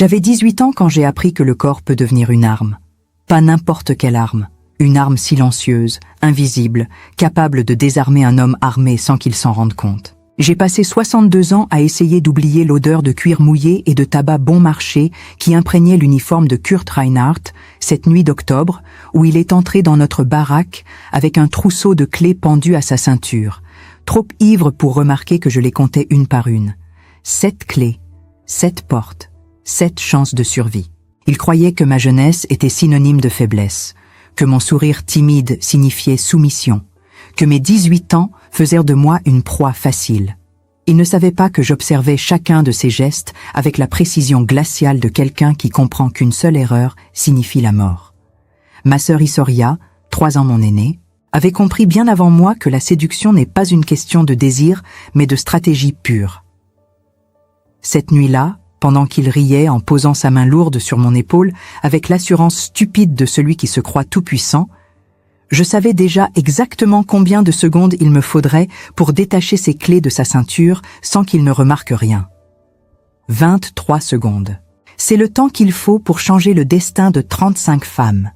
J'avais 18 ans quand j'ai appris que le corps peut devenir une arme. Pas n'importe quelle arme. Une arme silencieuse, invisible, capable de désarmer un homme armé sans qu'il s'en rende compte. J'ai passé 62 ans à essayer d'oublier l'odeur de cuir mouillé et de tabac bon marché qui imprégnait l'uniforme de Kurt Reinhardt cette nuit d'octobre où il est entré dans notre baraque avec un trousseau de clés pendu à sa ceinture, trop ivre pour remarquer que je les comptais une par une. 7 clés, 7 portes, 7 chances de survie. Il croyait que ma jeunesse était synonyme de faiblesse, que mon sourire timide signifiait soumission, que mes 18 ans faisaient de moi une proie facile. Il ne savait pas que j'observais chacun de ses gestes avec la précision glaciale de quelqu'un qui comprend qu'une seule erreur signifie la mort. Ma sœur Isoria, 3 ans mon aînée, avait compris bien avant moi que la séduction n'est pas une question de désir, mais de stratégie pure. Cette nuit-là, pendant qu'il riait en posant sa main lourde sur mon épaule avec l'assurance stupide de celui qui se croit tout-puissant, je savais déjà exactement combien de secondes il me faudrait pour détacher ses clés de sa ceinture sans qu'il ne remarque rien. 23 secondes. C'est le temps qu'il faut pour changer le destin de 35 femmes,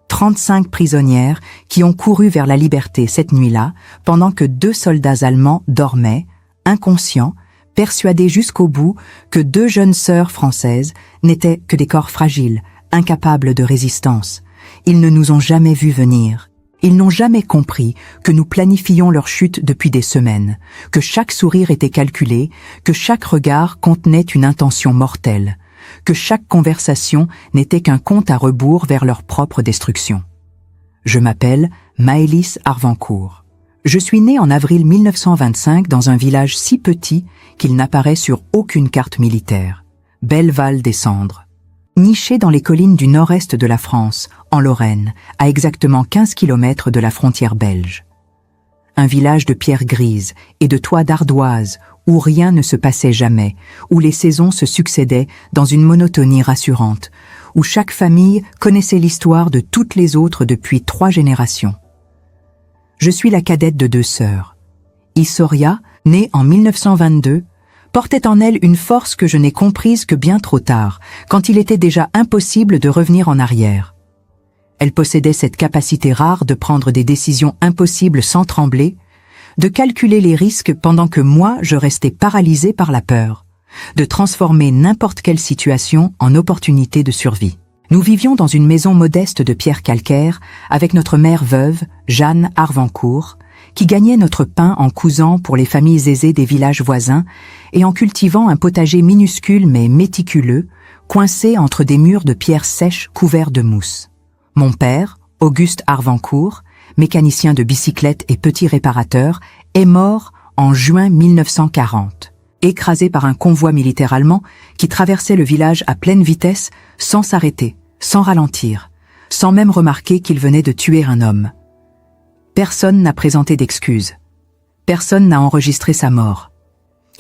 35 prisonnières qui ont couru vers la liberté cette nuit-là pendant que 2 soldats allemands dormaient, inconscients, persuadés jusqu'au bout que 2 jeunes sœurs françaises n'étaient que des corps fragiles, incapables de résistance. Ils ne nous ont jamais vus venir. Ils n'ont jamais compris que nous planifions leur chute depuis des semaines, que chaque sourire était calculé, que chaque regard contenait une intention mortelle, que chaque conversation n'était qu'un compte à rebours vers leur propre destruction. Je m'appelle Maëlys Arvancourt. Je suis née en avril 1925 dans un village si petit qu'il n'apparaît sur aucune carte militaire, Belleval-des-Cendres. Niché dans les collines du nord-est de la France, en Lorraine, à exactement 15 km de la frontière belge. Un village de pierres grises et de toits d'ardoise où rien ne se passait jamais, où les saisons se succédaient dans une monotonie rassurante, où chaque famille connaissait l'histoire de toutes les autres depuis 3 générations. Je suis la cadette de 2 sœurs. Isoria, née en 1922, portait en elle une force que je n'ai comprise que bien trop tard, quand il était déjà impossible de revenir en arrière. Elle possédait cette capacité rare de prendre des décisions impossibles sans trembler, de calculer les risques pendant que moi je restais paralysée par la peur, de transformer n'importe quelle situation en opportunité de survie. Nous vivions dans une maison modeste de pierre calcaire avec notre mère veuve, Jeanne Arvancourt, qui gagnait notre pain en cousant pour les familles aisées des villages voisins et en cultivant un potager minuscule mais méticuleux, coincé entre des murs de pierre sèche couverts de mousse. Mon père, Auguste Arvancourt, mécanicien de bicyclette et petit réparateur, est mort en juin 1940, écrasé par un convoi militaire allemand qui traversait le village à pleine vitesse sans s'arrêter, sans ralentir, sans même remarquer qu'il venait de tuer un homme. Personne n'a présenté d'excuses. Personne n'a enregistré sa mort.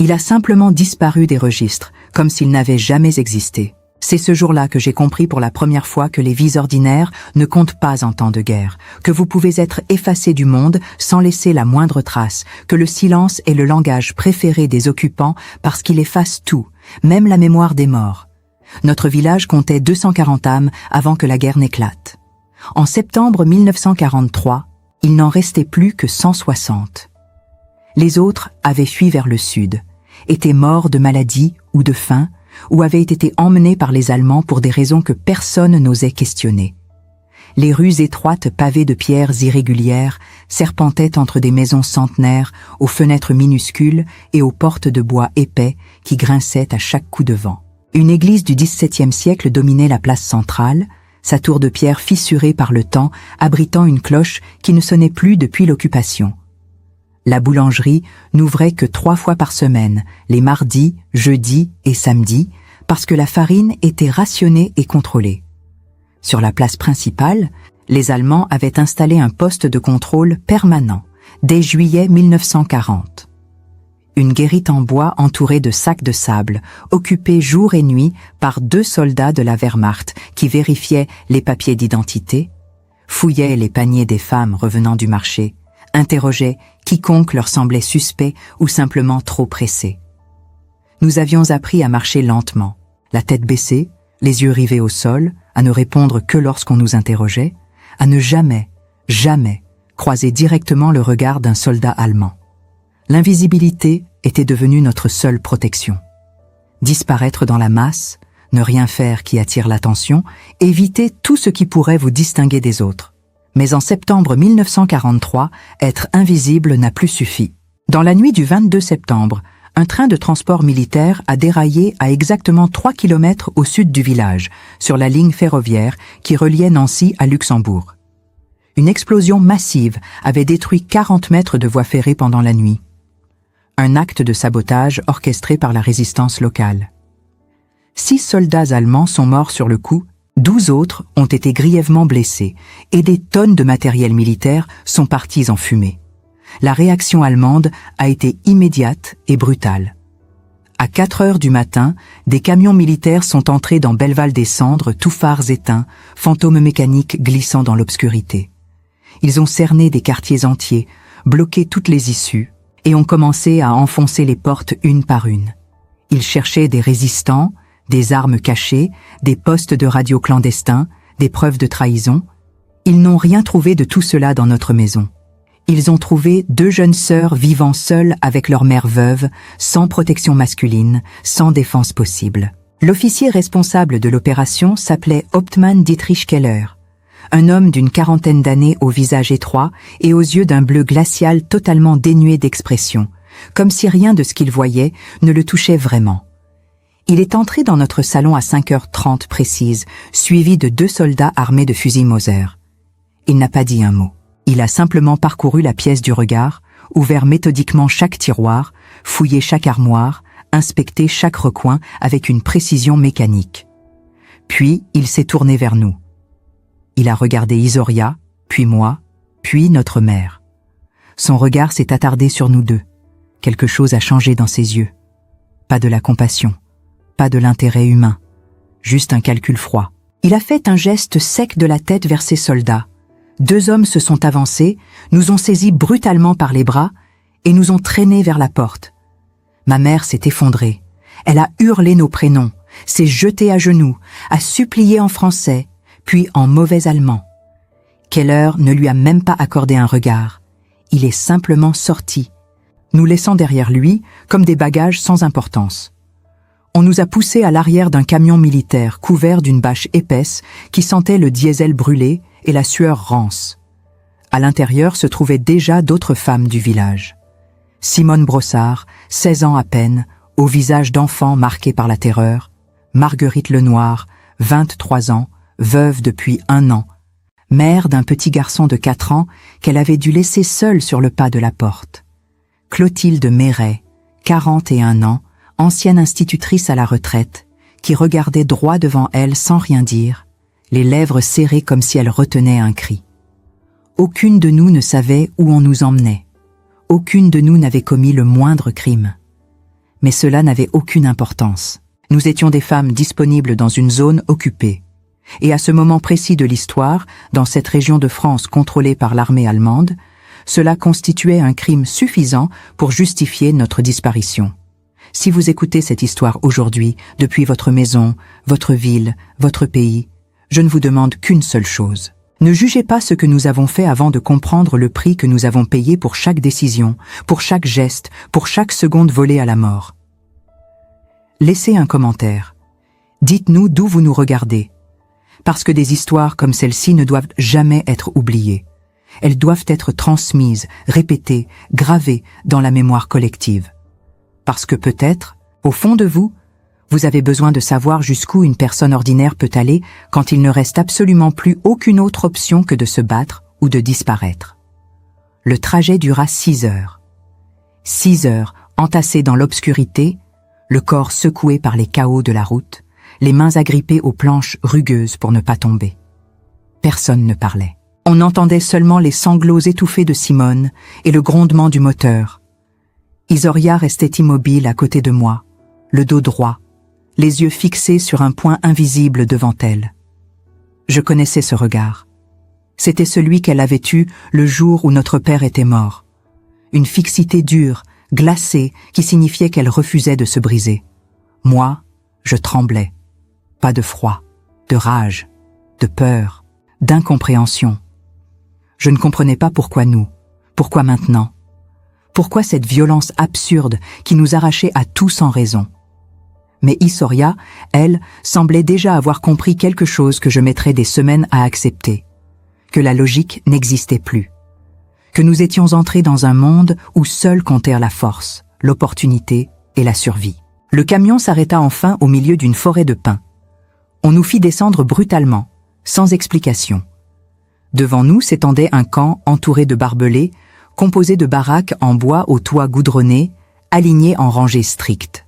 Il a simplement disparu des registres, comme s'il n'avait jamais existé. C'est ce jour-là que j'ai compris pour la première fois que les vies ordinaires ne comptent pas en temps de guerre, que vous pouvez être effacé du monde sans laisser la moindre trace, que le silence est le langage préféré des occupants parce qu'il efface tout, même la mémoire des morts. Notre village comptait 240 âmes avant que la guerre n'éclate. En septembre 1943, il n'en restait plus que 160. Les autres avaient fui vers le sud, étaient morts de maladie ou de faim, ou avaient été emmenés par les Allemands pour des raisons que personne n'osait questionner. Les rues étroites pavées de pierres irrégulières serpentaient entre des maisons centenaires aux fenêtres minuscules et aux portes de bois épais qui grinçaient à chaque coup de vent. Une église du XVIIe siècle dominait la place centrale, sa tour de pierre fissurée par le temps, abritant une cloche qui ne sonnait plus depuis l'occupation. La boulangerie n'ouvrait que 3 fois par semaine, les mardis, jeudis et samedis, parce que la farine était rationnée et contrôlée. Sur la place principale, les Allemands avaient installé un poste de contrôle permanent, dès juillet 1940. Une guérite en bois entourée de sacs de sable, occupée jour et nuit par 2 soldats de la Wehrmacht qui vérifiaient les papiers d'identité, fouillaient les paniers des femmes revenant du marché, interrogeaient quiconque leur semblait suspect ou simplement trop pressé. Nous avions appris à marcher lentement, la tête baissée, les yeux rivés au sol, à ne répondre que lorsqu'on nous interrogeait, à ne jamais, jamais croiser directement le regard d'un soldat allemand. L'invisibilité était devenue notre seule protection. Disparaître dans la masse, ne rien faire qui attire l'attention, éviter tout ce qui pourrait vous distinguer des autres. Mais en septembre 1943, être invisible n'a plus suffi. Dans la nuit du 22 septembre, un train de transport militaire a déraillé à exactement 3 km au sud du village, sur la ligne ferroviaire qui reliait Nancy à Luxembourg. Une explosion massive avait détruit 40 mètres de voies ferrées pendant la nuit. Un acte de sabotage orchestré par la résistance locale. 6 soldats allemands sont morts sur le coup, 12 autres ont été grièvement blessés et des tonnes de matériel militaire sont parties en fumée. La réaction allemande a été immédiate et brutale. À 4 heures du matin, des camions militaires sont entrés dans Belleval-des-Cendres, tous phares éteints, fantômes mécaniques glissant dans l'obscurité. Ils ont cerné des quartiers entiers, bloqué toutes les issues et ont commencé à enfoncer les portes une par une. Ils cherchaient des résistants, des armes cachées, des postes de radio clandestins, des preuves de trahison. Ils n'ont rien trouvé de tout cela dans notre maison. Ils ont trouvé 2 jeunes sœurs vivant seules avec leur mère veuve, sans protection masculine, sans défense possible. L'officier responsable de l'opération s'appelait Hauptmann Dietrich Keller, un homme d'une 40aine d'années au visage étroit et aux yeux d'un bleu glacial totalement dénué d'expression, comme si rien de ce qu'il voyait ne le touchait vraiment. Il est entré dans notre salon à 5h30 précise, suivi de 2 soldats armés de fusils Mauser. Il n'a pas dit un mot. Il a simplement parcouru la pièce du regard, ouvert méthodiquement chaque tiroir, fouillé chaque armoire, inspecté chaque recoin avec une précision mécanique. Puis, il s'est tourné vers nous. Il a regardé Isoria, puis moi, puis notre mère. Son regard s'est attardé sur nous deux. Quelque chose a changé dans ses yeux. Pas de la compassion, pas de l'intérêt humain, juste un calcul froid. Il a fait un geste sec de la tête vers ses soldats. 2 hommes se sont avancés, nous ont saisis brutalement par les bras et nous ont traînés vers la porte. Ma mère s'est effondrée. Elle a hurlé nos prénoms, s'est jetée à genoux, a supplié en français, puis en mauvais allemand. Keller ne lui a même pas accordé un regard. Il est simplement sorti, nous laissant derrière lui comme des bagages sans importance. On nous a poussés à l'arrière d'un camion militaire couvert d'une bâche épaisse qui sentait le diesel brûlé et la sueur rance. À l'intérieur se trouvaient déjà d'autres femmes du village. Simone Brossard, 16 ans à peine, au visage d'enfant marqué par la terreur. Marguerite Lenoir, 23 ans, veuve depuis 1 an, mère d'un petit garçon de 4 ans qu'elle avait dû laisser seul sur le pas de la porte. Clotilde Méret, 41 ans, ancienne institutrice à la retraite, qui regardait droit devant elle sans rien dire, les lèvres serrées comme si elle retenait un cri. Aucune de nous ne savait où on nous emmenait. Aucune de nous n'avait commis le moindre crime. Mais cela n'avait aucune importance. Nous étions des femmes disponibles dans une zone occupée. Et à ce moment précis de l'histoire, dans cette région de France contrôlée par l'armée allemande, cela constituait un crime suffisant pour justifier notre disparition. Si vous écoutez cette histoire aujourd'hui, depuis votre maison, votre ville, votre pays, je ne vous demande qu'une seule chose. Ne jugez pas ce que nous avons fait avant de comprendre le prix que nous avons payé pour chaque décision, pour chaque geste, pour chaque seconde volée à la mort. Laissez un commentaire. Dites-nous d'où vous nous regardez. Parce que des histoires comme celle-ci ne doivent jamais être oubliées. Elles doivent être transmises, répétées, gravées dans la mémoire collective. Parce que peut-être, au fond de vous, vous avez besoin de savoir jusqu'où une personne ordinaire peut aller quand il ne reste absolument plus aucune autre option que de se battre ou de disparaître. Le trajet dura 6 heures. 6 heures entassées dans l'obscurité, le corps secoué par les cahots de la route, les mains agrippées aux planches rugueuses pour ne pas tomber. Personne ne parlait. On entendait seulement les sanglots étouffés de Simone et le grondement du moteur. Isoria restait immobile à côté de moi, le dos droit, les yeux fixés sur un point invisible devant elle. Je connaissais ce regard. C'était celui qu'elle avait eu le jour où notre père était mort. Une fixité dure, glacée, qui signifiait qu'elle refusait de se briser. Moi, je tremblais. pas de froid, de rage, de peur, d'incompréhension. Je ne comprenais pas pourquoi nous, pourquoi maintenant, pourquoi cette violence absurde qui nous arrachait à tout sans raison. Mais Issoria, elle, semblait déjà avoir compris quelque chose que je mettrais des semaines à accepter, que la logique n'existait plus, que nous étions entrés dans un monde où seul comptèrent la force, l'opportunité et la survie. Le camion s'arrêta enfin au milieu d'une forêt de pins. On nous fit descendre brutalement, sans explication. Devant nous s'étendait un camp entouré de barbelés, composé de baraques en bois aux toits goudronnés, alignées en rangées strictes.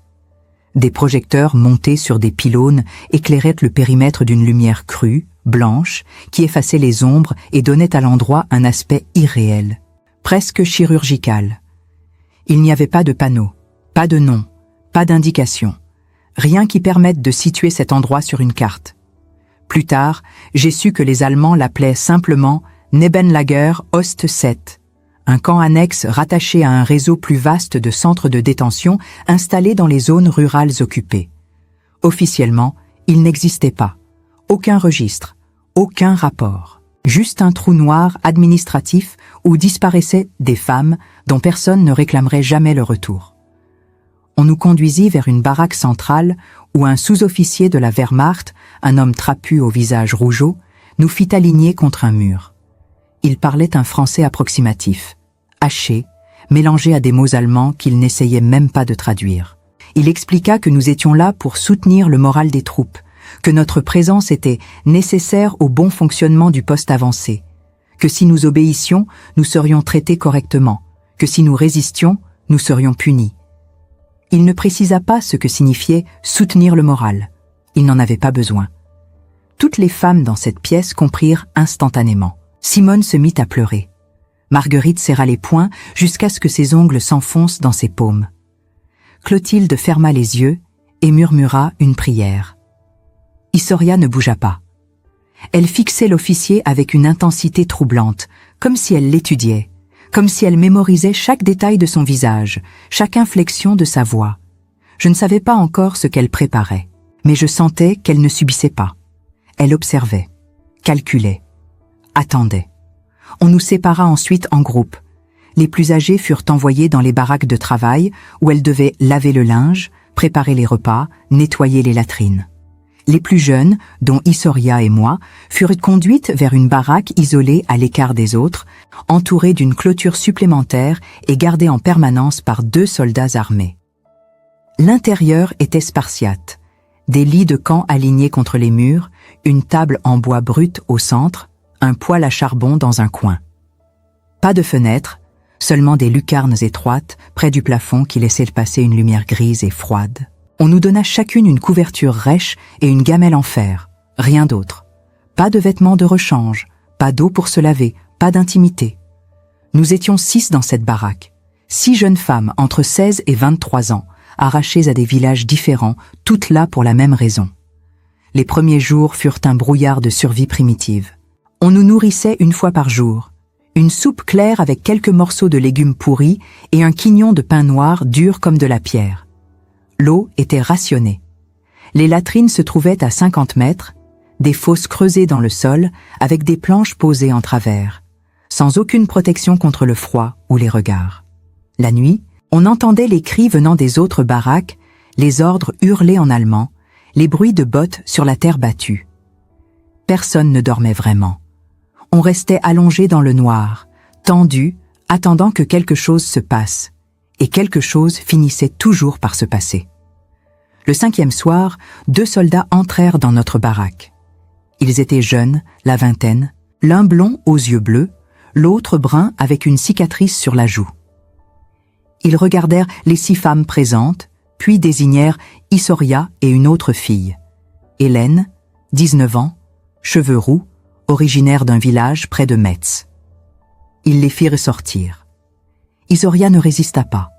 Des projecteurs montés sur des pylônes éclairaient le périmètre d'une lumière crue, blanche, qui effaçait les ombres et donnait à l'endroit un aspect irréel, presque chirurgical. Il n'y avait pas de panneau, pas de nom, pas d'indication, rien qui permette de situer cet endroit sur une carte. Plus tard, j'ai su que les Allemands l'appelaient simplement Nebenlager Ost 7, un camp annexe rattaché à un réseau plus vaste de centres de détention installés dans les zones rurales occupées. Officiellement, il n'existait pas. Aucun registre, aucun rapport. Juste un trou noir administratif où disparaissaient des femmes dont personne ne réclamerait jamais le retour. On nous conduisit vers une baraque centrale où un sous-officier de la Wehrmacht, un homme trapu au visage rougeau, nous fit aligner contre un mur. Il parlait un français approximatif, haché, mélangé à des mots allemands qu'il n'essayait même pas de traduire. Il expliqua que nous étions là pour soutenir le moral des troupes, que notre présence était nécessaire au bon fonctionnement du poste avancé, que si nous obéissions, nous serions traités correctement, que si nous résistions, nous serions punis. Il ne précisa pas ce que signifiait soutenir le moral. Il n'en avait pas besoin. Toutes les femmes dans cette pièce comprirent instantanément. Simone se mit à pleurer. Marguerite serra les poings jusqu'à ce que ses ongles s'enfoncent dans ses paumes. Clotilde ferma les yeux et murmura une prière. Issoria ne bougea pas. Elle fixait l'officier avec une intensité troublante, comme si elle l'étudiait, comme si elle mémorisait chaque détail de son visage, chaque inflexion de sa voix. Je ne savais pas encore ce qu'elle préparait, mais je sentais qu'elle ne subissait pas. Elle observait, calculait, attendait. On nous sépara ensuite en groupes. Les plus âgés furent envoyés dans les baraques de travail où elles devaient laver le linge, préparer les repas, nettoyer les latrines. Les plus jeunes, dont Issoria et moi, furent conduites vers une baraque isolée à l'écart des autres, entourée d'une clôture supplémentaire et gardée en permanence par 2 soldats armés. L'intérieur était spartiate. Des lits de camp alignés contre les murs, une table en bois brut au centre, un poêle à charbon dans un coin. Pas de fenêtres, seulement des lucarnes étroites près du plafond qui laissaient passer une lumière grise et froide. On nous donna chacune une couverture rêche et une gamelle en fer, rien d'autre. Pas de vêtements de rechange, pas d'eau pour se laver, pas d'intimité. Nous étions 6 dans cette baraque, 6 jeunes femmes entre 16 et 23 ans, arrachées à des villages différents, toutes là pour la même raison. Les premiers jours furent un brouillard de survie primitive. On nous nourrissait une fois par jour, une soupe claire avec quelques morceaux de légumes pourris et un quignon de pain noir dur comme de la pierre. L'eau était rationnée. Les latrines se trouvaient à 50 mètres, des fosses creusées dans le sol avec des planches posées en travers, sans aucune protection contre le froid ou les regards. La nuit, on entendait les cris venant des autres baraques, les ordres hurlés en allemand, les bruits de bottes sur la terre battue. Personne ne dormait vraiment. On restait allongé dans le noir, tendu, attendant que quelque chose se passe, et quelque chose finissait toujours par se passer. Le 5e soir, 2 soldats entrèrent dans notre baraque. Ils étaient jeunes, la vingtaine, l'un blond aux yeux bleus, l'autre brun avec une cicatrice sur la joue. Ils regardèrent les 6 femmes présentes, puis désignèrent Issoria et une autre fille. Hélène, 19 ans, cheveux roux, originaire d'un village près de Metz. Ils les firent sortir. Issoria ne résista pas.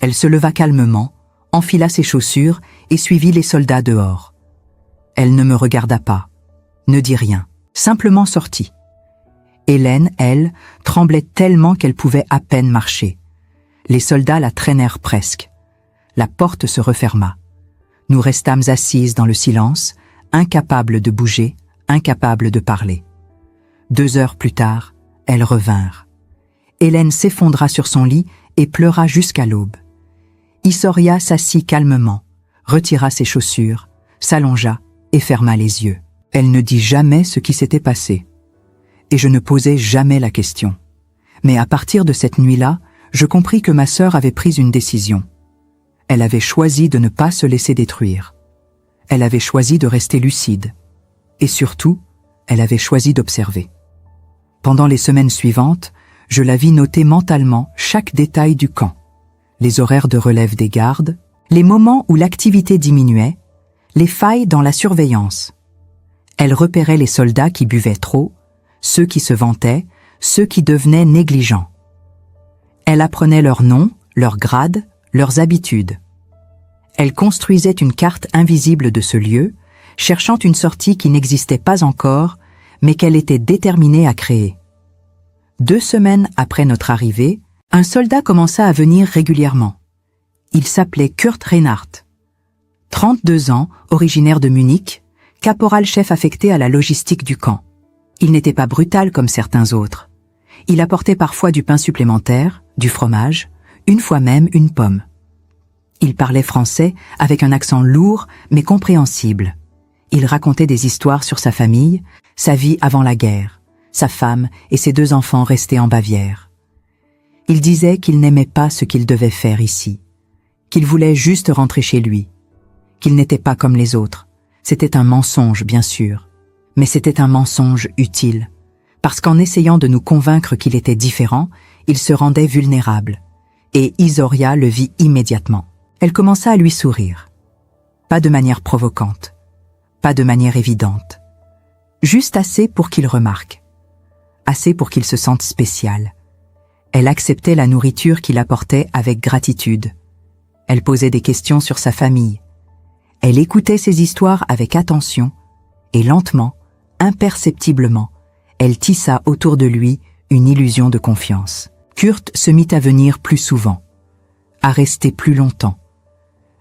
Elle se leva calmement, enfila ses chaussures et suivit les soldats dehors. Elle ne me regarda pas, ne dit rien, simplement sortit. Hélène, elle, tremblait tellement qu'elle pouvait à peine marcher. Les soldats la traînèrent presque. La porte se referma. Nous restâmes assises dans le silence, incapables de bouger, incapables de parler. 2 heures plus tard, elles revinrent. Hélène s'effondra sur son lit et pleura jusqu'à l'aube. Issoria s'assit calmement, retira ses chaussures, s'allongea et ferma les yeux. Elle ne dit jamais ce qui s'était passé. Et je ne posai jamais la question. Mais à partir de cette nuit-là, je compris que ma sœur avait pris une décision. Elle avait choisi de ne pas se laisser détruire. Elle avait choisi de rester lucide. Et surtout, elle avait choisi d'observer. Pendant les semaines suivantes, je la vis noter mentalement chaque détail du camp. Les horaires de relève des gardes, les moments où l'activité diminuait, les failles dans la surveillance. Elle repérait les soldats qui buvaient trop, ceux qui se vantaient, ceux qui devenaient négligents. Elle apprenait leurs noms, leurs grades, leurs habitudes. Elle construisait une carte invisible de ce lieu, cherchant une sortie qui n'existait pas encore, mais qu'elle était déterminée à créer. 2 semaines après notre arrivée, un soldat commença à venir régulièrement. Il s'appelait Kurt Reinhardt. 32 ans, originaire de Munich, caporal-chef affecté à la logistique du camp. Il n'était pas brutal comme certains autres. Il apportait parfois du pain supplémentaire, du fromage, une fois même une pomme. Il parlait français avec un accent lourd mais compréhensible. Il racontait des histoires sur sa famille, sa vie avant la guerre, sa femme et ses 2 enfants restés en Bavière. Il disait qu'il n'aimait pas ce qu'il devait faire ici, qu'il voulait juste rentrer chez lui, qu'il n'était pas comme les autres. C'était un mensonge, bien sûr, mais c'était un mensonge utile, parce qu'en essayant de nous convaincre qu'il était différent, il se rendait vulnérable, et Issoria le vit immédiatement. Elle commença à lui sourire. Pas de manière provocante, pas de manière évidente, juste assez pour qu'il remarque, assez pour qu'il se sente spécial. Elle acceptait la nourriture qu'il apportait avec gratitude. Elle posait des questions sur sa famille. Elle écoutait ses histoires avec attention, et lentement, imperceptiblement, elle tissa autour de lui une illusion de confiance. Kurt se mit à venir plus souvent, à rester plus longtemps,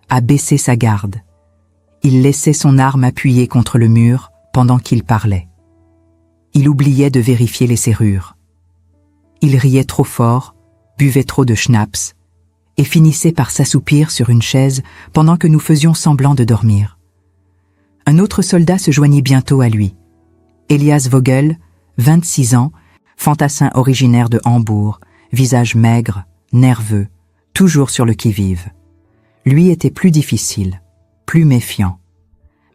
à baisser sa garde. Il laissait son arme appuyée contre le mur pendant qu'il parlait. Il oubliait de vérifier les serrures. Il riait trop fort, buvait trop de schnapps, et finissait par s'assoupir sur une chaise pendant que nous faisions semblant de dormir. Un autre soldat se joignit bientôt à lui. Elias Vogel, 26 ans, fantassin originaire de Hambourg, visage maigre, nerveux, toujours sur le qui-vive. Lui était plus difficile, plus méfiant.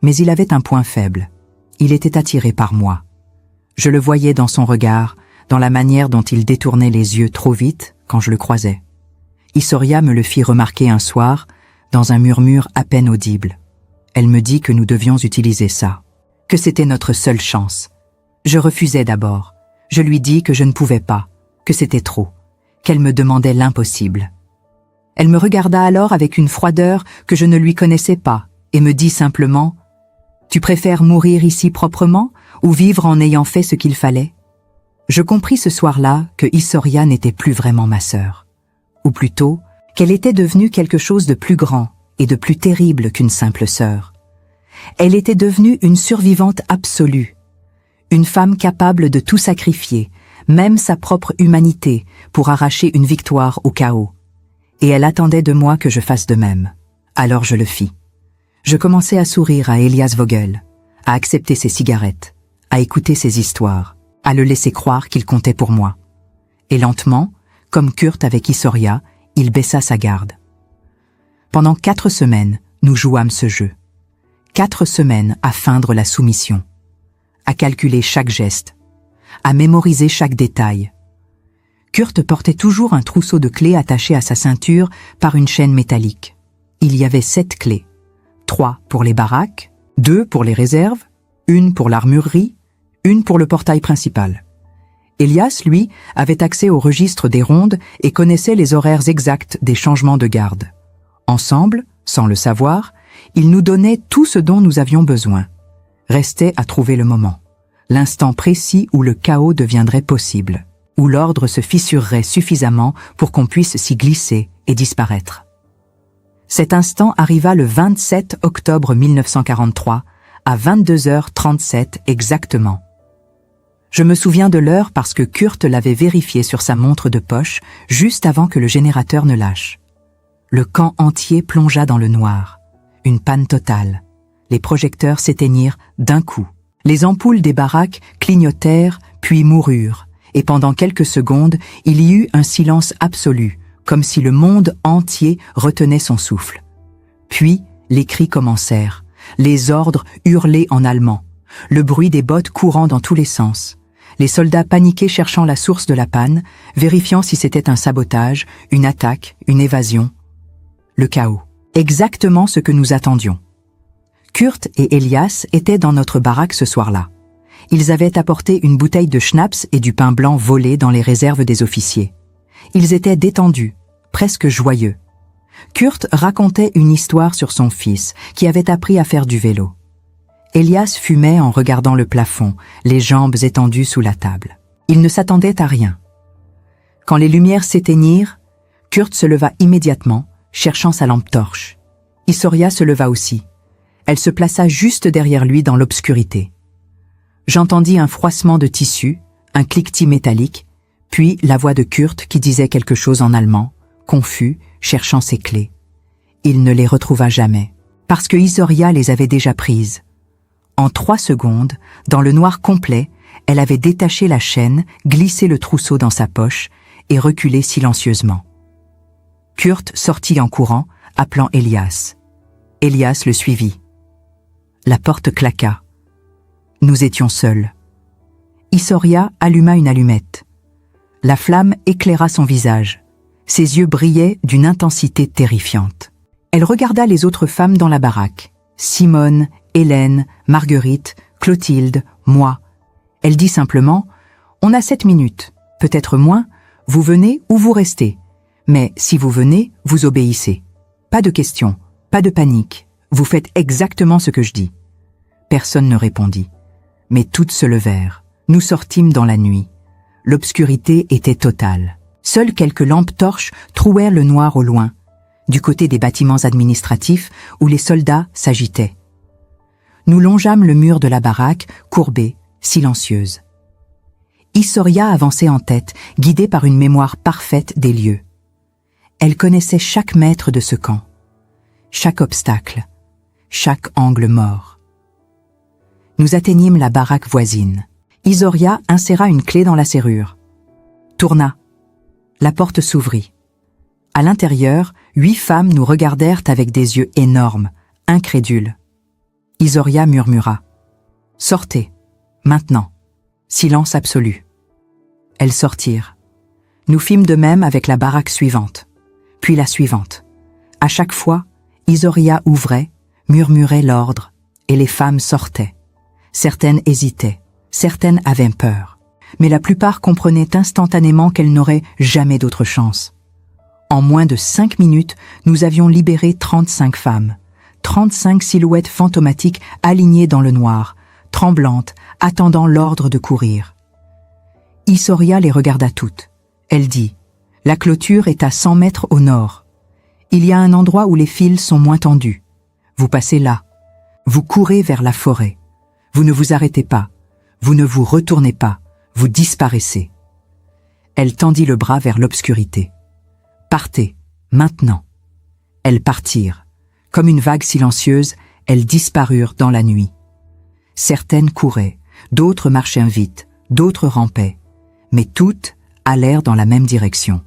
Mais il avait un point faible. Il était attiré par moi. Je le voyais dans son regard, dans la manière dont il détournait les yeux trop vite quand je le croisais. Issoria me le fit remarquer un soir, dans un murmure à peine audible. Elle me dit que nous devions utiliser ça, que c'était notre seule chance. Je refusai d'abord. Je lui dis que je ne pouvais pas, que c'était trop, qu'elle me demandait l'impossible. Elle me regarda alors avec une froideur que je ne lui connaissais pas et me dit simplement « Tu préfères mourir ici proprement ou vivre en ayant fait ce qu'il fallait ?» Je compris ce soir-là que Issoria n'était plus vraiment ma sœur, ou plutôt qu'elle était devenue quelque chose de plus grand et de plus terrible qu'une simple sœur. Elle était devenue une survivante absolue, une femme capable de tout sacrifier, même sa propre humanité, pour arracher une victoire au chaos. Et elle attendait de moi que je fasse de même. Alors je le fis. Je commençai à sourire à Elias Vogel, à accepter ses cigarettes, à écouter ses histoires, à le laisser croire qu'il comptait pour moi. Et lentement, comme Kurt avec Issoria, il baissa sa garde. Pendant 4 semaines, nous jouâmes ce jeu. 4 semaines à feindre la soumission, à calculer chaque geste, à mémoriser chaque détail. Kurt portait toujours un trousseau de clés attaché à sa ceinture par une chaîne métallique. Il y avait 7 clés. 3 pour les baraques, 2 pour les réserves, 1 pour l'armurerie, 1 pour le portail principal. Elias, lui, avait accès au registre des rondes et connaissait les horaires exacts des changements de garde. Ensemble, sans le savoir, ils nous donnaient tout ce dont nous avions besoin. Restait à trouver le moment, l'instant précis où le chaos deviendrait possible, où l'ordre se fissurerait suffisamment pour qu'on puisse s'y glisser et disparaître. Cet instant arriva le 27 octobre 1943, à 22h37 exactement. Je me souviens de l'heure parce que Kurt l'avait vérifié sur sa montre de poche juste avant que le générateur ne lâche. Le camp entier plongea dans le noir. Une panne totale. Les projecteurs s'éteignirent d'un coup. Les ampoules des baraques clignotèrent, puis moururent, et pendant quelques secondes, il y eut un silence absolu, comme si le monde entier retenait son souffle. Puis, les cris commencèrent, les ordres hurlés en allemand, le bruit des bottes courant dans tous les sens, les soldats paniqués cherchant la source de la panne, vérifiant si c'était un sabotage, une attaque, une évasion. Le chaos. Exactement ce que nous attendions. Kurt et Elias étaient dans notre baraque ce soir-là. Ils avaient apporté une bouteille de schnapps et du pain blanc volé dans les réserves des officiers. Ils étaient détendus, presque joyeux. Kurt racontait une histoire sur son fils, qui avait appris à faire du vélo. Elias fumait en regardant le plafond, les jambes étendues sous la table. Il ne s'attendait à rien. Quand les lumières s'éteignirent, Kurt se leva immédiatement, cherchant sa lampe torche. Issoria se leva aussi. Elle se plaça juste derrière lui dans l'obscurité. J'entendis un froissement de tissu, un cliquetis métallique, puis la voix de Kurt qui disait quelque chose en allemand, confus, cherchant ses clés. Il ne les retrouva jamais, parce que Issoria les avait déjà prises. En 3 secondes, dans le noir complet, elle avait détaché la chaîne, glissé le trousseau dans sa poche et reculé silencieusement. Kurt sortit en courant, appelant Elias. Elias le suivit. La porte claqua. Nous étions seuls. Issoria alluma une allumette. La flamme éclaira son visage. Ses yeux brillaient d'une intensité terrifiante. Elle regarda les autres femmes dans la baraque. Simone, Hélène, Marguerite, Clotilde, moi. Elle dit simplement « On a 7 minutes, peut-être moins, vous venez ou vous restez. Mais si vous venez, vous obéissez. Pas de questions, pas de panique. Vous faites exactement ce que je dis. » Personne ne répondit. Mais toutes se levèrent. Nous sortîmes dans la nuit. L'obscurité était totale. Seules quelques lampes torches trouèrent le noir au loin, du côté des bâtiments administratifs où les soldats s'agitaient. Nous longeâmes le mur de la baraque, courbée, silencieuse. Issoria avançait en tête, guidée par une mémoire parfaite des lieux. Elle connaissait chaque mètre de ce camp, chaque obstacle, chaque angle mort. Nous atteignîmes la baraque voisine. Issoria inséra une clé dans la serrure. Tourna. La porte s'ouvrit. À l'intérieur, 8 femmes nous regardèrent avec des yeux énormes, incrédules. Issoria murmura. « Sortez, maintenant. » Silence absolu. Elles sortirent. Nous fîmes de même avec la baraque suivante, puis la suivante. À chaque fois, Issoria ouvrait, murmurait l'ordre, et les femmes sortaient. Certaines hésitaient, certaines avaient peur, mais la plupart comprenaient instantanément qu'elles n'auraient jamais d'autre chance. En moins de 5 minutes, nous avions libéré 35 femmes. 35 silhouettes fantomatiques alignées dans le noir, tremblantes, attendant l'ordre de courir. Issoria les regarda toutes. Elle dit « La clôture est à 100 mètres au nord. Il y a un endroit où les fils sont moins tendus. Vous passez là. Vous courez vers la forêt. Vous ne vous arrêtez pas. Vous ne vous retournez pas. Vous disparaissez. » Elle tendit le bras vers l'obscurité. « Partez, maintenant. » Elles partirent. Comme une vague silencieuse, elles disparurent dans la nuit. Certaines couraient, d'autres marchaient vite, d'autres rampaient, mais toutes allèrent dans la même direction,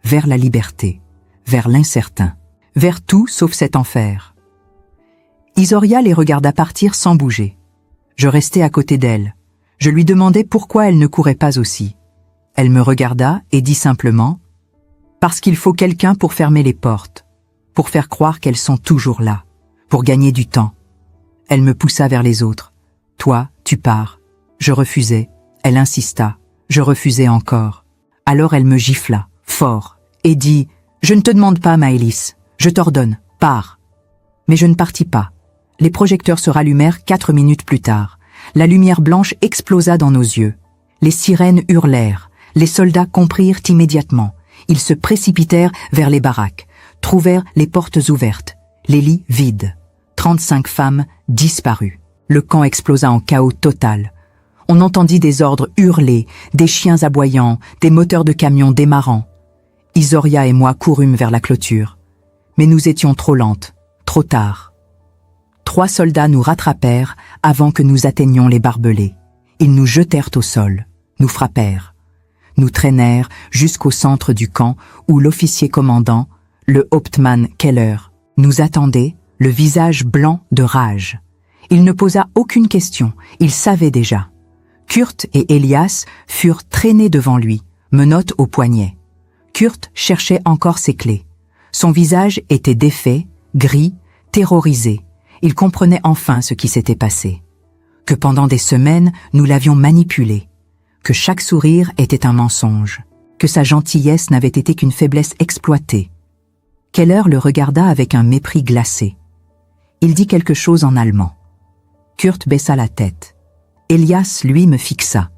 vers la liberté, vers l'incertain, vers tout sauf cet enfer. Issoria les regarda partir sans bouger. Je restai à côté d'elle. Je lui demandai pourquoi elle ne courait pas aussi. Elle me regarda et dit simplement « Parce qu'il faut quelqu'un pour fermer les portes. Pour faire croire qu'elles sont toujours là, pour gagner du temps. » Elle me poussa vers les autres. « Toi, tu pars. » Je refusai. Elle insista. Je refusai encore. Alors elle me gifla, fort, et dit « Je ne te demande pas, Maëlys. Je t'ordonne, pars. » Mais je ne partis pas. Les projecteurs se rallumèrent 4 minutes plus tard. La lumière blanche explosa dans nos yeux. Les sirènes hurlèrent. Les soldats comprirent immédiatement. Ils se précipitèrent vers les baraques, trouvèrent les portes ouvertes, les lits vides. 35 femmes disparues. Le camp explosa en chaos total. On entendit des ordres hurler, des chiens aboyants, des moteurs de camions démarrant. Isoria et moi courûmes vers la clôture. Mais nous étions trop lentes, trop tard. 3 soldats nous rattrapèrent avant que nous atteignions les barbelés. Ils nous jetèrent au sol, nous frappèrent. Nous traînèrent jusqu'au centre du camp où l'officier commandant, le Hauptmann Keller, nous attendait, le visage blanc de rage. Il ne posa aucune question, il savait déjà. Kurt et Elias furent traînés devant lui, menottes au poignet. Kurt cherchait encore ses clés. Son visage était défait, gris, terrorisé. Il comprenait enfin ce qui s'était passé. Que pendant des semaines, nous l'avions manipulé. Que chaque sourire était un mensonge. Que sa gentillesse n'avait été qu'une faiblesse exploitée. Keller le regarda avec un mépris glacé. Il dit quelque chose en allemand. Kurt baissa la tête. Elias, lui, me fixa.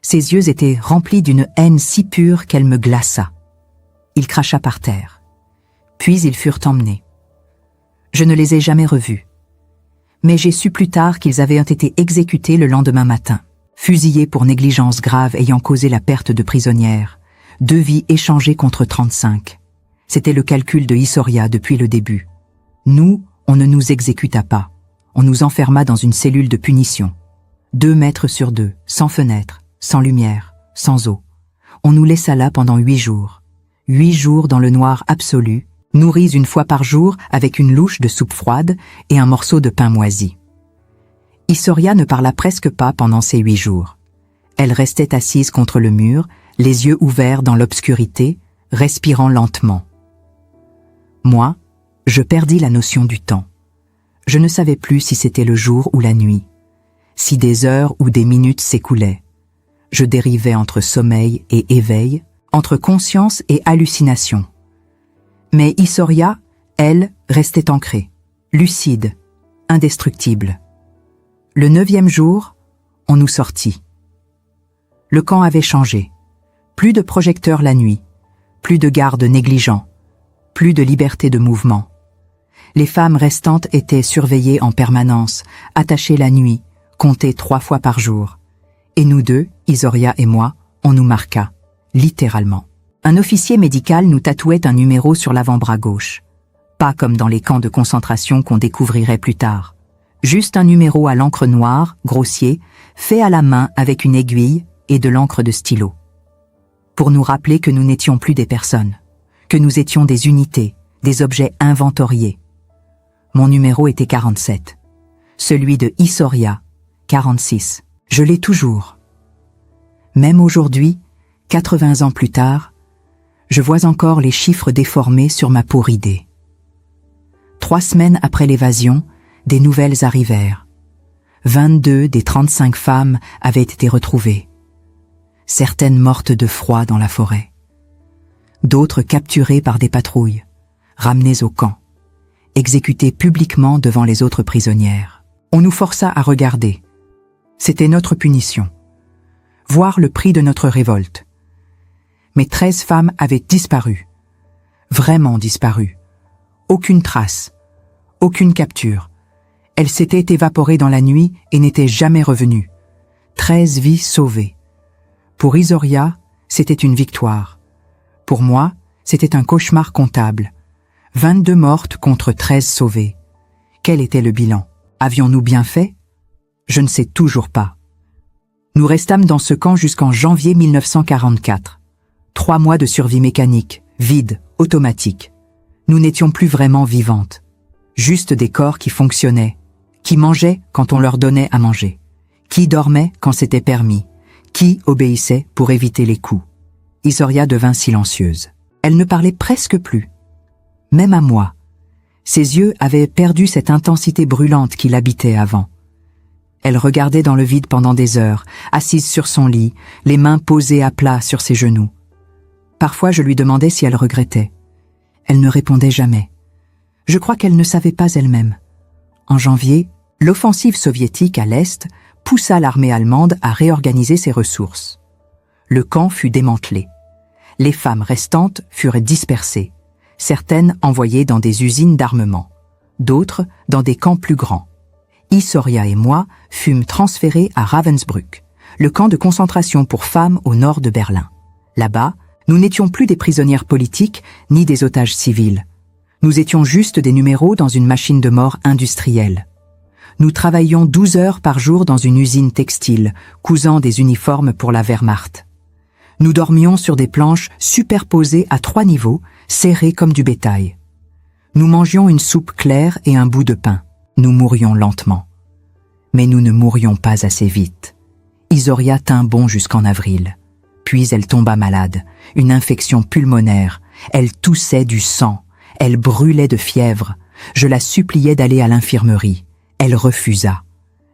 Ses yeux étaient remplis d'une haine si pure qu'elle me glaça. Il cracha par terre. Puis ils furent emmenés. Je ne les ai jamais revus. Mais j'ai su plus tard qu'ils avaient été exécutés le lendemain matin, fusillés pour négligence grave ayant causé la perte de prisonnières, 2 vies échangées contre 35. C'était le calcul de Isoria depuis le début. Nous, on ne nous exécuta pas. On nous enferma dans une cellule de punition. 2 mètres sur 2, sans fenêtre, sans lumière, sans eau. On nous laissa là pendant 8 jours. 8 jours dans le noir absolu, nourris une fois par jour avec une louche de soupe froide et un morceau de pain moisi. Isoria ne parla presque pas pendant ces 8 jours. Elle restait assise contre le mur, les yeux ouverts dans l'obscurité, respirant lentement. Moi, je perdis la notion du temps. Je ne savais plus si c'était le jour ou la nuit, si des heures ou des minutes s'écoulaient. Je dérivais entre sommeil et éveil, entre conscience et hallucination. Mais Isoria, elle, restait ancrée, lucide, indestructible. Le 9e jour, on nous sortit. Le camp avait changé. Plus de projecteurs la nuit, plus de gardes négligents, plus de liberté de mouvement. Les femmes restantes étaient surveillées en permanence, attachées la nuit, comptées 3 fois par jour. Et nous deux, Isoria et moi, on nous marqua, littéralement. Un officier médical nous tatouait un numéro sur l'avant-bras gauche. Pas comme dans les camps de concentration qu'on découvrirait plus tard. Juste un numéro à l'encre noire, grossier, fait à la main avec une aiguille et de l'encre de stylo. Pour nous rappeler que nous n'étions plus des personnes, que nous étions des unités, des objets inventoriés. Mon numéro était 47. Celui de Isoria, 46. Je l'ai toujours. Même aujourd'hui, 80 ans plus tard, je vois encore les chiffres déformés sur ma peau ridée. 3 semaines après l'évasion, des nouvelles arrivèrent. 22 des 35 femmes avaient été retrouvées. Certaines mortes de froid dans la forêt. D'autres capturées par des patrouilles, ramenées au camp, exécutées publiquement devant les autres prisonnières. On nous força à regarder. C'était notre punition. Voir le prix de notre révolte. Mais 13 femmes avaient disparu. Vraiment disparu. Aucune trace. Aucune capture. Elles s'étaient évaporées dans la nuit et n'étaient jamais revenues. 13 vies sauvées. Pour Isoria, c'était une victoire. Pour moi, c'était un cauchemar comptable. 22 mortes contre 13 sauvées. Quel était le bilan? Avions-nous bien fait? Je ne sais toujours pas. Nous restâmes dans ce camp jusqu'en janvier 1944. 3 mois de survie mécanique, vide, automatique. Nous n'étions plus vraiment vivantes. Juste des corps qui fonctionnaient, qui mangeaient quand on leur donnait à manger, qui dormaient quand c'était permis, qui obéissaient pour éviter les coups. Isoria devint silencieuse. Elle ne parlait presque plus. Même à moi. Ses yeux avaient perdu cette intensité brûlante qui l'habitait avant. Elle regardait dans le vide pendant des heures, assise sur son lit, les mains posées à plat sur ses genoux. Parfois, je lui demandais si elle regrettait. Elle ne répondait jamais. Je crois qu'elle ne savait pas elle-même. En janvier, l'offensive soviétique à l'Est poussa l'armée allemande à réorganiser ses ressources. Le camp fut démantelé. Les femmes restantes furent dispersées, certaines envoyées dans des usines d'armement, d'autres dans des camps plus grands. Issoria et moi fûmes transférés à Ravensbrück, le camp de concentration pour femmes au nord de Berlin. Là-bas, nous n'étions plus des prisonnières politiques ni des otages civils. Nous étions juste des numéros dans une machine de mort industrielle. Nous travaillions 12 heures par jour dans une usine textile, cousant des uniformes pour la Wehrmacht. Nous dormions sur des planches superposées à 3 niveaux, serrées comme du bétail. Nous mangions une soupe claire et un bout de pain. Nous mourions lentement. Mais nous ne mourions pas assez vite. Issoria tint bon jusqu'en avril. Puis elle tomba malade, une infection pulmonaire. Elle toussait du sang. Elle brûlait de fièvre. Je la suppliais d'aller à l'infirmerie. Elle refusa.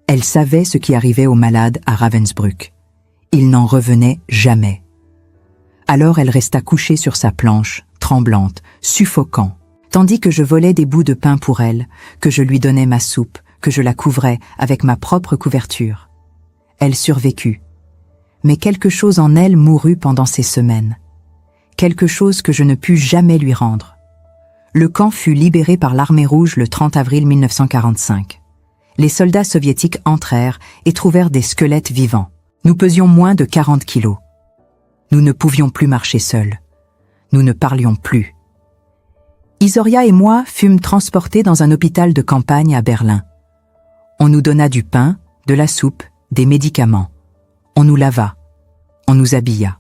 Elle savait ce qui arrivait aux malades à Ravensbrück. Ils n'en revenaient jamais. Alors elle resta couchée sur sa planche, tremblante, suffocant, tandis que je volais des bouts de pain pour elle, que je lui donnais ma soupe, que je la couvrais avec ma propre couverture. Elle survécut. Mais quelque chose en elle mourut pendant ces semaines. Quelque chose que je ne pus jamais lui rendre. Le camp fut libéré par l'armée rouge le 30 avril 1945. Les soldats soviétiques entrèrent et trouvèrent des squelettes vivants. Nous pesions moins de 40 kilos. Nous ne pouvions plus marcher seuls. Nous ne parlions plus. Issoria et moi fûmes transportés dans un hôpital de campagne à Berlin. On nous donna du pain, de la soupe, des médicaments. On nous lava. On nous habilla.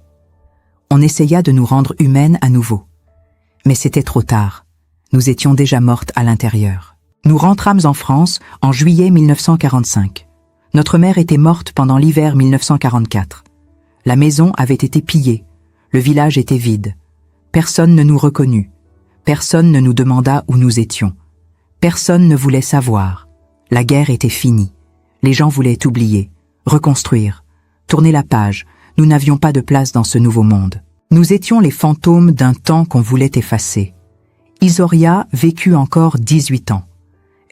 On essaya de nous rendre humaines à nouveau. Mais c'était trop tard. Nous étions déjà mortes à l'intérieur. Nous rentrâmes en France en juillet 1945. Notre mère était morte pendant l'hiver 1944. La maison avait été pillée. Le village était vide. Personne ne nous reconnut. Personne ne nous demanda où nous étions. Personne ne voulait savoir. La guerre était finie. Les gens voulaient oublier, reconstruire, tourner la page. Nous n'avions pas de place dans ce nouveau monde. Nous étions les fantômes d'un temps qu'on voulait effacer. Issoria vécut encore 18 ans.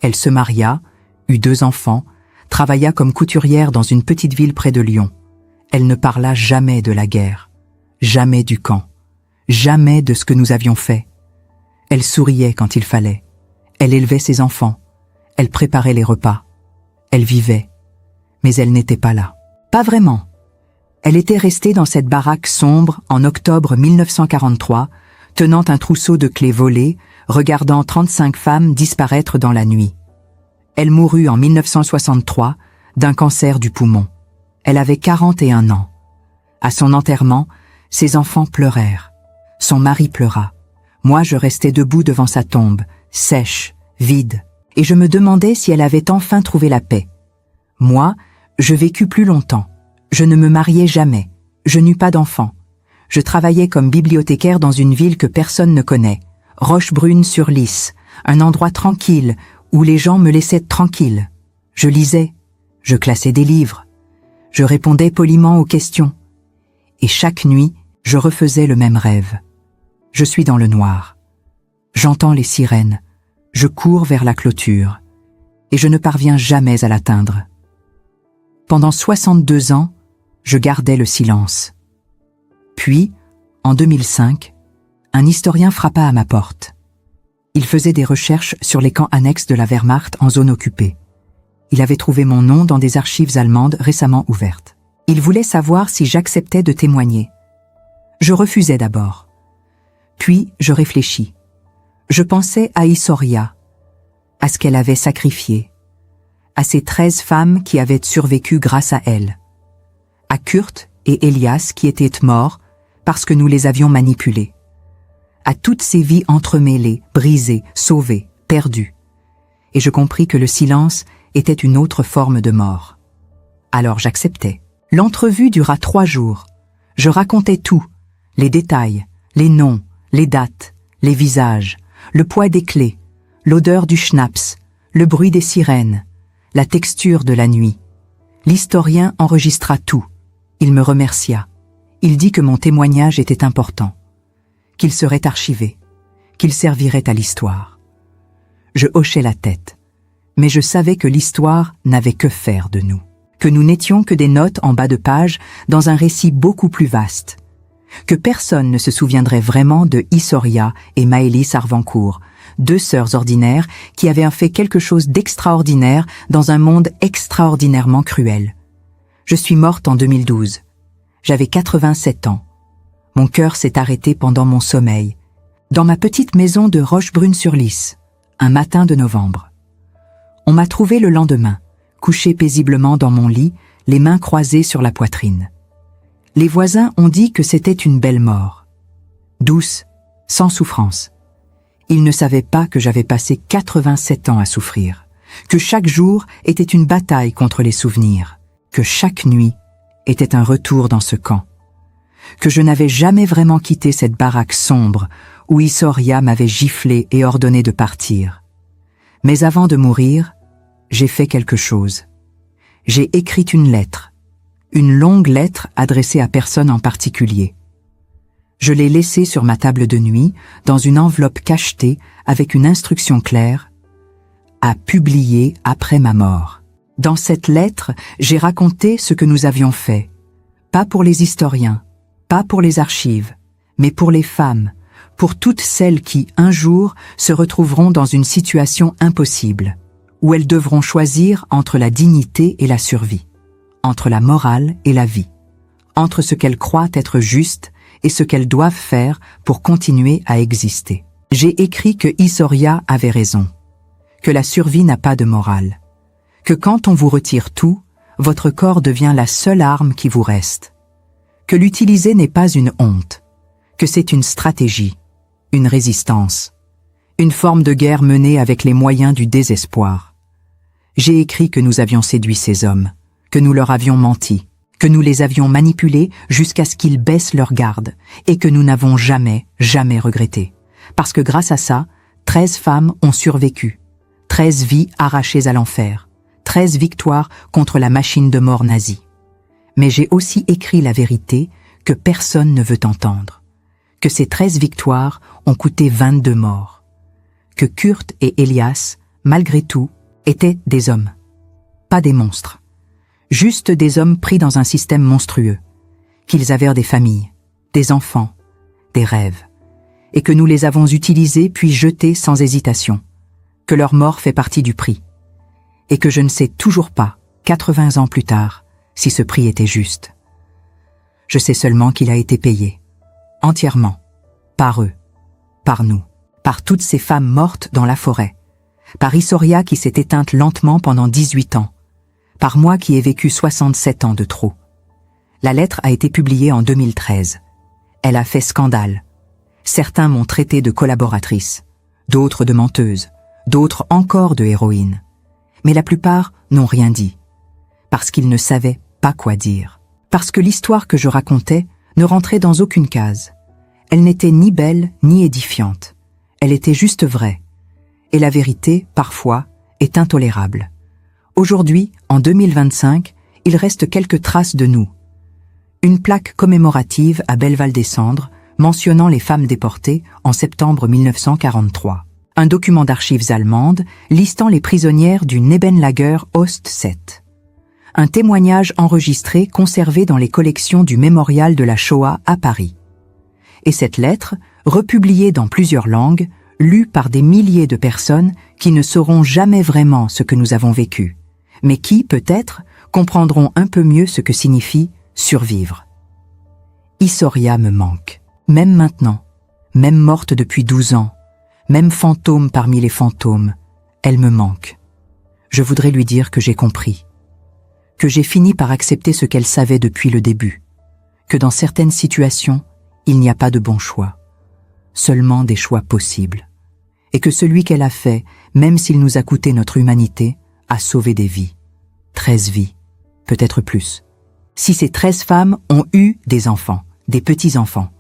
Elle se maria, eut 2 enfants, travailla comme couturière dans une petite ville près de Lyon. Elle ne parla jamais de la guerre, jamais du camp, jamais de ce que nous avions fait. Elle souriait quand il fallait. Elle élevait ses enfants. Elle préparait les repas. Elle vivait. Mais elle n'était pas là. Pas vraiment. Elle était restée dans cette baraque sombre en octobre 1943, tenant un trousseau de clés volées, regardant 35 femmes disparaître dans la nuit. Elle mourut en 1963 d'un cancer du poumon. Elle avait 41 ans. À son enterrement, ses enfants pleurèrent. Son mari pleura. Moi, je restais debout devant sa tombe, sèche, vide, et je me demandais si elle avait enfin trouvé la paix. Moi, je vécus plus longtemps. Je ne me mariai jamais. Je n'eus pas d'enfants. Je travaillais comme bibliothécaire dans une ville que personne ne connaît, Rochebrune-sur-Lys, un endroit tranquille où les gens me laissaient tranquille. Je lisais, je classais des livres, je répondais poliment aux questions. Et chaque nuit, je refaisais le même rêve. Je suis dans le noir. J'entends les sirènes. Je cours vers la clôture. Et je ne parviens jamais à l'atteindre. Pendant 62 ans, je gardais le silence. Puis, en 2005, un historien frappa à ma porte. Il faisait des recherches sur les camps annexes de la Wehrmacht en zone occupée. Il avait trouvé mon nom dans des archives allemandes récemment ouvertes. Il voulait savoir si j'acceptais de témoigner. Je refusais d'abord. Puis, je réfléchis. Je pensais à Issoria, à ce qu'elle avait sacrifié, à ces 13 femmes qui avaient survécu grâce à elle, à Kurt et Elias qui étaient morts parce que nous les avions manipulés, à toutes ces vies entremêlées, brisées, sauvées, perdues. Et je compris que le silence était une autre forme de mort. Alors j'acceptais. L'entrevue dura 3 jours. Je racontais tout, les détails, les noms, les dates, les visages, le poids des clés, l'odeur du schnapps, le bruit des sirènes, la texture de la nuit. L'historien enregistra tout. Il me remercia. Il dit que mon témoignage était important, qu'il serait archivé, qu'il servirait à l'histoire. Je hochai la tête, mais je savais que l'histoire n'avait que faire de nous, que nous n'étions que des notes en bas de page dans un récit beaucoup plus vaste, que personne ne se souviendrait vraiment de Issoria et Maëlys Arvancourt, 2 sœurs ordinaires qui avaient fait quelque chose d'extraordinaire dans un monde extraordinairement cruel. Je suis morte en 2012. J'avais 87 ans. Mon cœur s'est arrêté pendant mon sommeil, dans ma petite maison de Rochebrune-sur-Lys, un matin de novembre. On m'a trouvé le lendemain, couché paisiblement dans mon lit, les mains croisées sur la poitrine. Les voisins ont dit que c'était une belle mort. Douce, sans souffrance. Ils ne savaient pas que j'avais passé 87 ans à souffrir, que chaque jour était une bataille contre les souvenirs, que chaque nuit était un retour dans ce camp, que je n'avais jamais vraiment quitté cette baraque sombre où Issoria m'avait giflé et ordonné de partir. Mais avant de mourir, j'ai fait quelque chose. J'ai écrit une longue lettre adressée à personne en particulier. Je l'ai laissée sur ma table de nuit, dans une enveloppe cachetée avec une instruction claire « à publier après ma mort ». Dans cette lettre, j'ai raconté ce que nous avions fait, pas pour les historiens, pas pour les archives, mais pour les femmes, pour toutes celles qui, un jour, se retrouveront dans une situation impossible, où elles devront choisir entre la dignité et la survie, entre la morale et la vie, entre ce qu'elles croient être juste et ce qu'elles doivent faire pour continuer à exister. J'ai écrit que Issoria avait raison, que la survie n'a pas de morale, que quand on vous retire tout, votre corps devient la seule arme qui vous reste, que l'utiliser n'est pas une honte, que c'est une stratégie, une résistance, une forme de guerre menée avec les moyens du désespoir. J'ai écrit que nous avions séduit ces hommes, que nous leur avions menti, que nous les avions manipulés jusqu'à ce qu'ils baissent leur garde et que nous n'avons jamais regretté. Parce que grâce à ça, 13 femmes ont survécu, 13 vies arrachées à l'enfer, 13 victoires contre la machine de mort nazie. Mais j'ai aussi écrit la vérité que personne ne veut entendre, que ces 13 victoires ont coûté 22 morts, que Kurt et Elias, malgré tout, étaient des hommes, pas des monstres, juste des hommes pris dans un système monstrueux, qu'ils avaient des familles, des enfants, des rêves, et que nous les avons utilisés puis jetés sans hésitation, que leur mort fait partie du prix, et que je ne sais toujours pas, 80 ans plus tard, si ce prix était juste. Je sais seulement qu'il a été payé, entièrement, par eux, par nous, par toutes ces femmes mortes dans la forêt, par Issoria qui s'est éteinte lentement pendant 18 ans, par moi qui ai vécu 67 ans de trop. La lettre a été publiée en 2013. Elle a fait scandale. Certains m'ont traité de collaboratrice, d'autres de menteuse, d'autres encore de héroïne. Mais la plupart n'ont rien dit, parce qu'ils ne savaient pas quoi dire. Parce que l'histoire que je racontais ne rentrait dans aucune case. Elle n'était ni belle ni édifiante. Elle était juste vraie. Et la vérité, parfois, est intolérable. Aujourd'hui, en 2025, il reste quelques traces de nous. Une plaque commémorative à Belleval-des-Cendres, mentionnant les femmes déportées en septembre 1943. Un document d'archives allemandes listant les prisonnières du Nebenlager Ost 7. Un témoignage enregistré conservé dans les collections du Mémorial de la Shoah à Paris. Et cette lettre, republiée dans plusieurs langues, lue par des milliers de personnes qui ne sauront jamais vraiment ce que nous avons vécu, mais qui, peut-être, comprendront un peu mieux ce que signifie survivre. Issoria me manque, même maintenant, même morte depuis 12 ans, même fantôme parmi les fantômes, elle me manque. Je voudrais lui dire que j'ai compris, que j'ai fini par accepter ce qu'elle savait depuis le début, que dans certaines situations, il n'y a pas de bon choix, seulement des choix possibles, et que celui qu'elle a fait, même s'il nous a coûté notre humanité, a sauvé des vies. 13 vies, peut-être plus. Si ces 13 femmes ont eu des enfants, des petits-enfants.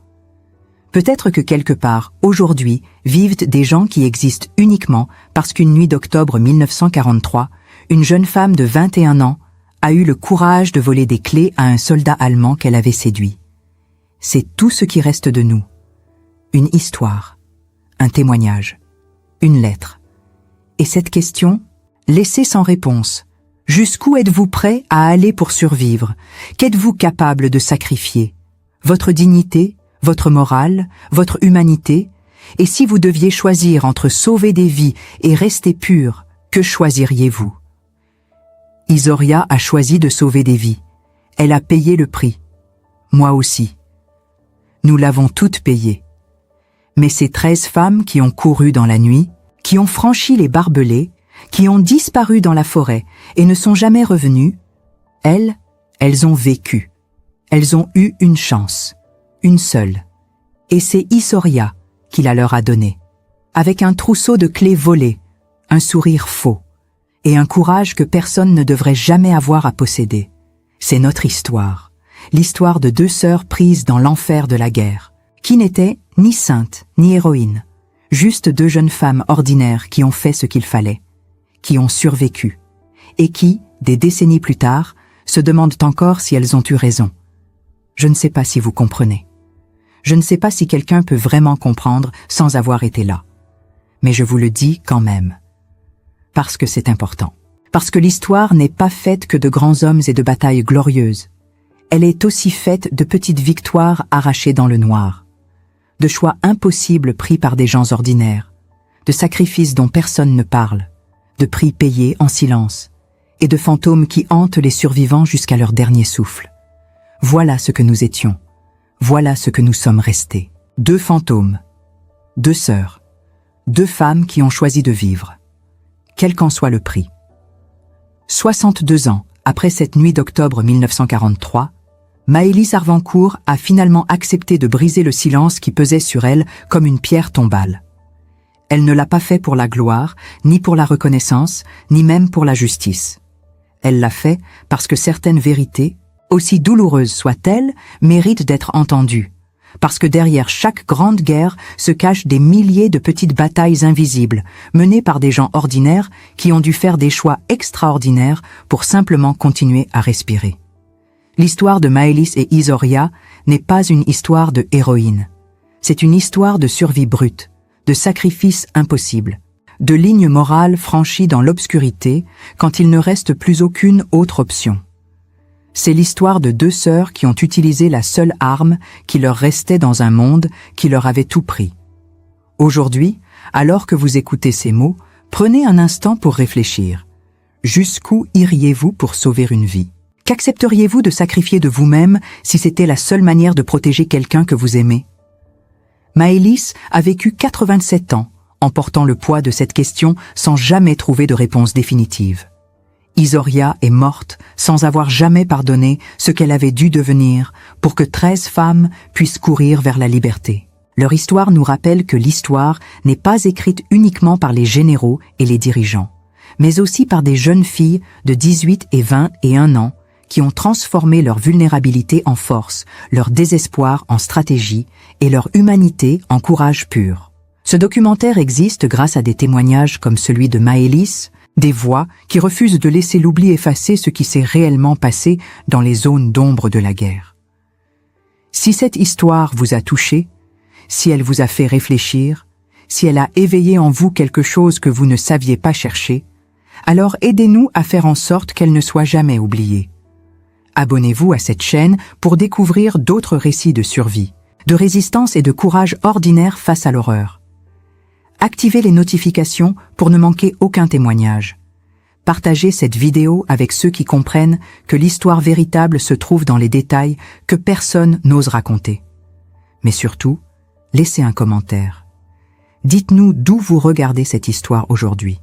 Peut-être que quelque part, aujourd'hui, vivent des gens qui existent uniquement parce qu'une nuit d'octobre 1943, une jeune femme de 21 ans a eu le courage de voler des clés à un soldat allemand qu'elle avait séduit. C'est tout ce qui reste de nous. Une histoire, un témoignage, une lettre. Et cette question, laissée sans réponse. Jusqu'où êtes-vous prêt à aller pour survivre? Qu'êtes-vous capable de sacrifier? Votre dignité, votre morale, votre humanité? Et si vous deviez choisir entre sauver des vies et rester pur, que choisiriez-vous? Isoria a choisi de sauver des vies. Elle a payé le prix. Moi aussi. Nous l'avons toutes payé. Mais ces 13 femmes qui ont couru dans la nuit, qui ont franchi les barbelés, qui ont disparu dans la forêt et ne sont jamais revenues, elles ont vécu. Elles ont eu une chance, une seule. Et c'est Isoria qui la leur a donnée. Avec un trousseau de clés volées, un sourire faux, et un courage que personne ne devrait jamais avoir à posséder. C'est notre histoire, l'histoire de 2 sœurs prises dans l'enfer de la guerre, qui n'étaient ni saintes ni héroïnes, juste 2 jeunes femmes ordinaires qui ont fait ce qu'il fallait, qui ont survécu, et qui, des décennies plus tard, se demandent encore si elles ont eu raison. Je ne sais pas si vous comprenez. Je ne sais pas si quelqu'un peut vraiment comprendre sans avoir été là. Mais je vous le dis quand même. Parce que c'est important. Parce que l'histoire n'est pas faite que de grands hommes et de batailles glorieuses. Elle est aussi faite de petites victoires arrachées dans le noir, de choix impossibles pris par des gens ordinaires, de sacrifices dont personne ne parle, de prix payés en silence, et de fantômes qui hantent les survivants jusqu'à leur dernier souffle. Voilà ce que nous étions. Voilà ce que nous sommes restés. 2 fantômes, 2 sœurs, 2 femmes qui ont choisi de vivre, quel qu'en soit le prix. 62 ans après cette nuit d'octobre 1943, Maëlys Arvancourt a finalement accepté de briser le silence qui pesait sur elle comme une pierre tombale. Elle ne l'a pas fait pour la gloire, ni pour la reconnaissance, ni même pour la justice. Elle l'a fait parce que certaines vérités, aussi douloureuses soient-elles, méritent d'être entendues, parce que derrière chaque grande guerre se cachent des milliers de petites batailles invisibles, menées par des gens ordinaires qui ont dû faire des choix extraordinaires pour simplement continuer à respirer. L'histoire de Maëlys et Isoria n'est pas une histoire de héroïne. C'est une histoire de survie brute, de sacrifices impossibles, de lignes morales franchies dans l'obscurité quand il ne reste plus aucune autre option. C'est l'histoire de 2 sœurs qui ont utilisé la seule arme qui leur restait dans un monde qui leur avait tout pris. Aujourd'hui, alors que vous écoutez ces mots, prenez un instant pour réfléchir. Jusqu'où iriez-vous pour sauver une vie? Qu'accepteriez-vous de sacrifier de vous-même si c'était la seule manière de protéger quelqu'un que vous aimez? Maëlys a vécu 87 ans en portant le poids de cette question sans jamais trouver de réponse définitive. Isoria est morte sans avoir jamais pardonné ce qu'elle avait dû devenir pour que 13 femmes puissent courir vers la liberté. Leur histoire nous rappelle que l'histoire n'est pas écrite uniquement par les généraux et les dirigeants, mais aussi par des jeunes filles de 18 et 21 ans qui ont transformé leur vulnérabilité en force, leur désespoir en stratégie et leur humanité en courage pur. Ce documentaire existe grâce à des témoignages comme celui de Maëlys, des voix qui refusent de laisser l'oubli effacer ce qui s'est réellement passé dans les zones d'ombre de la guerre. Si cette histoire vous a touché, si elle vous a fait réfléchir, si elle a éveillé en vous quelque chose que vous ne saviez pas chercher, alors aidez-nous à faire en sorte qu'elle ne soit jamais oubliée. Abonnez-vous à cette chaîne pour découvrir d'autres récits de survie, de résistance et de courage ordinaire face à l'horreur. Activez les notifications pour ne manquer aucun témoignage. Partagez cette vidéo avec ceux qui comprennent que l'histoire véritable se trouve dans les détails que personne n'ose raconter. Mais surtout, laissez un commentaire. Dites-nous d'où vous regardez cette histoire aujourd'hui.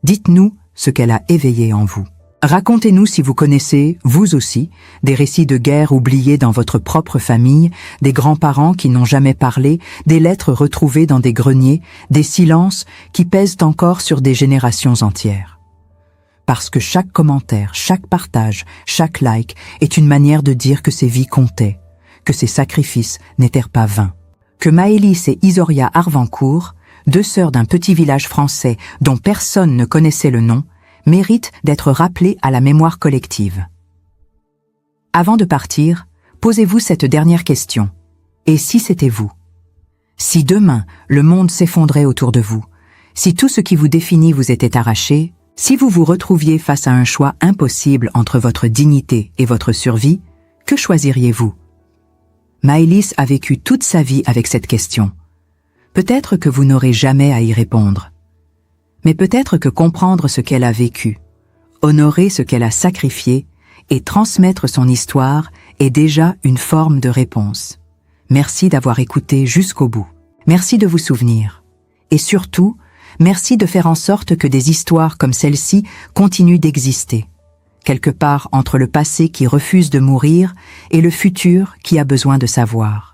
Dites-nous ce qu'elle a éveillé en vous. Racontez-nous si vous connaissez, vous aussi, des récits de guerre oubliés dans votre propre famille, des grands-parents qui n'ont jamais parlé, des lettres retrouvées dans des greniers, des silences qui pèsent encore sur des générations entières. Parce que chaque commentaire, chaque partage, chaque like est une manière de dire que ces vies comptaient, que ces sacrifices n'étaient pas vains. Que Maëlys et Isoria Arvancourt, 2 sœurs d'un petit village français dont personne ne connaissait le nom, mérite d'être rappelé à la mémoire collective. Avant de partir, posez-vous cette dernière question. Et si c'était vous? Si demain, le monde s'effondrait autour de vous, si tout ce qui vous définit vous était arraché, si vous vous retrouviez face à un choix impossible entre votre dignité et votre survie, que choisiriez-vous? Maëlys a vécu toute sa vie avec cette question. Peut-être que vous n'aurez jamais à y répondre. Mais peut-être que comprendre ce qu'elle a vécu, honorer ce qu'elle a sacrifié et transmettre son histoire est déjà une forme de réponse. Merci d'avoir écouté jusqu'au bout. Merci de vous souvenir. Et surtout, merci de faire en sorte que des histoires comme celle-ci continuent d'exister, quelque part entre le passé qui refuse de mourir et le futur qui a besoin de savoir.